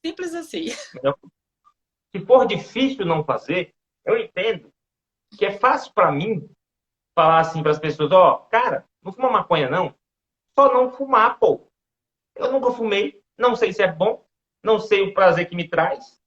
Simples assim. Se for difícil não fazer, eu entendo que é fácil para mim falar assim para as pessoas, cara, não fuma maconha não, só não fumar, pô. Eu nunca fumei, não sei se é bom, não sei o prazer que me traz,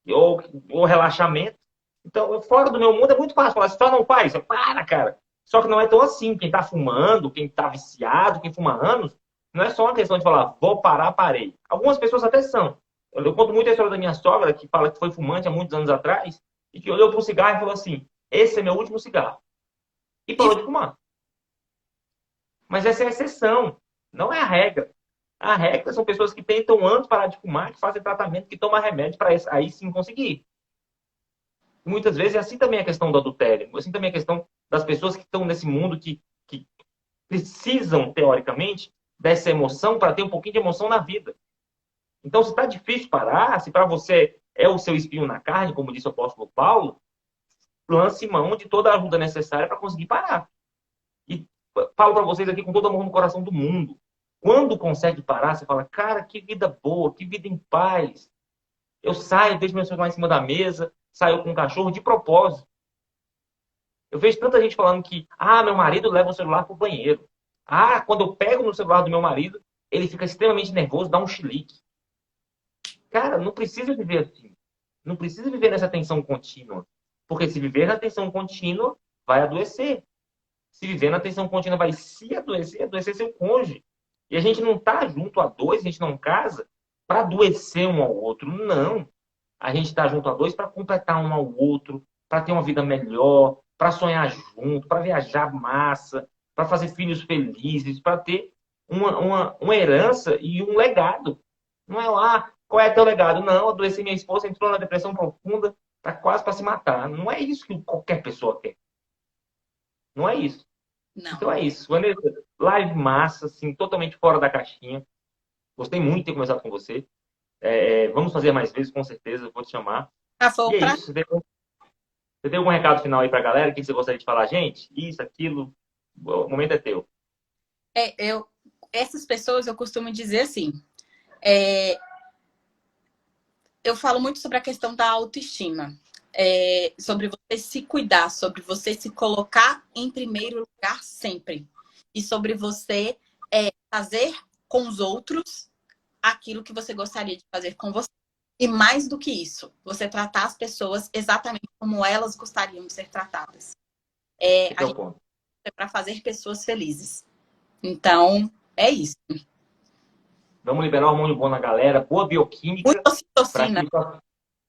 ou relaxamento. Então, fora do meu mundo é muito fácil falar, só não faz, para, cara. Só que não é tão assim. Quem tá fumando, quem tá viciado, quem fuma anos, não é só uma questão de falar, vou parar, parei. Algumas pessoas até são. Eu conto muito a história da minha sogra, que fala que foi fumante há muitos anos atrás, e que olhou para o cigarro e falou assim, esse é meu último cigarro. E parou de fumar. Mas essa é a exceção, não é a regra. A regra são pessoas que tentam antes parar de fumar, que fazem tratamento, que tomam remédio para aí sim conseguir. Muitas vezes é assim também a questão do adultério, assim também a questão das pessoas que estão nesse mundo que precisam, teoricamente, dessa emoção para ter um pouquinho de emoção na vida. Então, se está difícil parar, se para você é o seu espinho na carne, como disse o apóstolo Paulo, lance mão de toda a ajuda necessária para conseguir parar. E falo para vocês aqui com todo amor no coração do mundo. Quando consegue parar, você fala, cara, que vida boa, que vida em paz. Eu saio, deixo meu celular em cima da mesa, saio com um cachorro de propósito. Eu vejo tanta gente falando que, meu marido leva o celular pro banheiro. Quando eu pego no celular do meu marido, ele fica extremamente nervoso, dá um chilique. Cara, não precisa viver assim. Não precisa viver nessa tensão contínua. Porque se viver na tensão contínua, vai adoecer. Se viver na tensão contínua, vai se adoecer seu cônjuge. E a gente não está junto a dois, a gente não casa para adoecer um ao outro. Não. A gente está junto a dois para completar um ao outro, para ter uma vida melhor, para sonhar junto, para viajar massa, para fazer filhos felizes, para ter uma herança e um legado. Não é lá, qual é teu legado? Não, adoeci minha esposa, entrou na depressão profunda, tá quase para se matar. Não é isso que qualquer pessoa quer. Não é isso. Não. Então é isso. Vanessa, live massa, assim, totalmente fora da caixinha. Gostei muito de ter conversado com você. Vamos fazer mais vezes, com certeza. Vou te chamar. Foi E é isso. Você tem algum recado final aí pra galera? O que você gostaria de falar? Gente, isso, aquilo. O momento é teu. Essas pessoas, eu costumo dizer assim, eu falo muito sobre a questão da autoestima, sobre você se cuidar, sobre você se colocar em primeiro lugar sempre. E sobre você fazer com os outros aquilo que você gostaria de fazer com você. E mais do que isso, você tratar as pessoas exatamente como elas gostariam de ser tratadas. Esse é o ponto. É para fazer pessoas felizes. Então, é isso. Vamos liberar hormônio bom na galera, boa bioquímica. Muita ocitocina.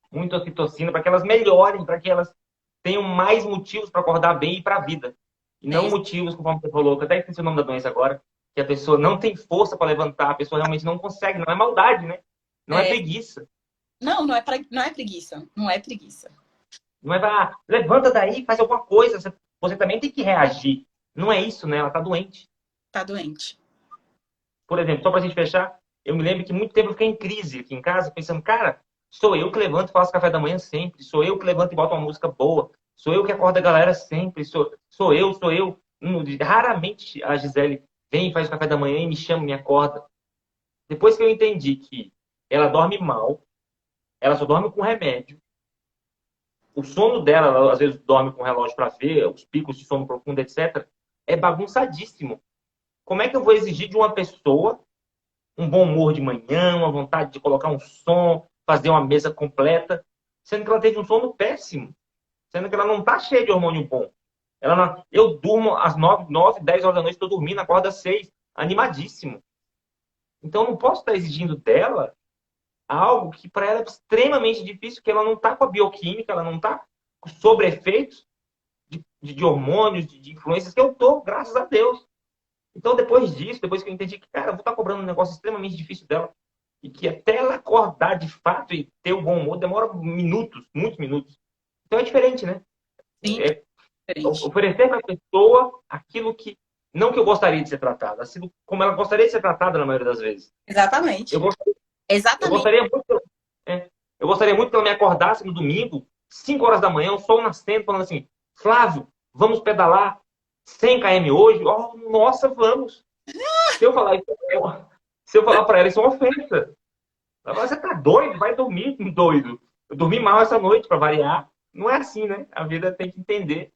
Muita ocitocina, para que elas melhorem, para que elas tenham mais motivos para acordar bem e para a vida. E não motivos, conforme você falou, que eu até esqueci o nome da doença agora, que a pessoa não tem força para levantar, a pessoa realmente não consegue. Não é maldade, né? Não é preguiça. Não é preguiça. Não é preguiça. Não é para levanta daí, faz alguma coisa. Você também tem que reagir. Não é isso, né? Ela está doente. Tá doente. Por exemplo, só para a gente fechar, eu me lembro que muito tempo eu fiquei em crise aqui em casa, pensando, cara, sou eu que levanto e faço café da manhã sempre. Sou eu que levanto e boto uma música boa. Sou eu que acordo a galera sempre. Sou eu. Raramente a Gisele vem e faz o café da manhã e me chama, me acorda. Depois que eu entendi que ela dorme mal, ela só dorme com remédio. O sono dela, ela, às vezes dorme com relógio para ver, os picos de sono profundo, etc. É bagunçadíssimo. Como é que eu vou exigir de uma pessoa um bom humor de manhã, uma vontade de colocar um som, fazer uma mesa completa, sendo que ela teve um sono péssimo, sendo que ela não está cheia de hormônio bom. Eu durmo às 9, 10 horas da noite, estou dormindo, acordo às 6, animadíssimo. Então, eu não posso estar exigindo dela algo que para ela é extremamente difícil, que ela não está com a bioquímica, ela não está sob efeitos de hormônios, de influências que eu estou, graças a Deus. Então, depois disso, depois que eu entendi que, cara, eu vou estar cobrando um negócio extremamente difícil dela, e que até ela acordar de fato e ter o bom humor demora minutos, muitos minutos. Então é diferente, né? Sim, diferente. Oferecer para a pessoa aquilo que, não que eu gostaria de ser tratada, assim como ela gostaria de ser tratada na maioria das vezes. Exatamente. Eu gostaria muito que ela me acordasse no domingo, 5 horas da manhã, o sol nascendo, falando assim, Flávio, vamos pedalar 100 km hoje? Oh, nossa, vamos! Se eu falar para ela, isso é uma ofensa. Ela fala, você tá doido? Vai dormir, doido. Eu dormi mal essa noite, para variar. Não é assim, né? A vida tem que entender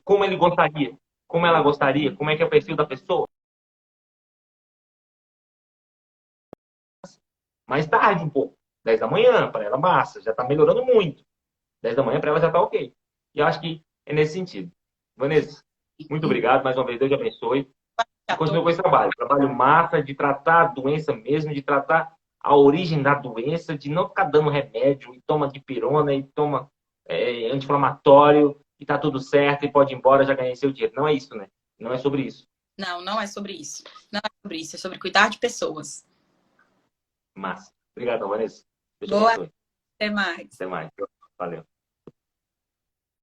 como ele gostaria, como ela gostaria, como é que é o perfil da pessoa. Mais tarde um pouco. 10 da manhã, para ela, massa. Já tá melhorando muito. 10 da manhã, para ela, já tá ok. E eu acho que é nesse sentido. Vanessa, muito obrigado. Mais uma vez, Deus te abençoe. Continua com esse trabalho. Trabalho massa de tratar a doença mesmo, de tratar a origem da doença, de não ficar dando remédio, e toma dipirona, e toma anti-inflamatório, e tá tudo certo, e pode ir embora, já ganhei seu dinheiro. Não é isso, né? Não é sobre isso. Não é sobre isso. Não é sobre isso. É sobre cuidar de pessoas. Massa. Obrigadão, Vanessa. Boa. Até mais. Até mais. Valeu.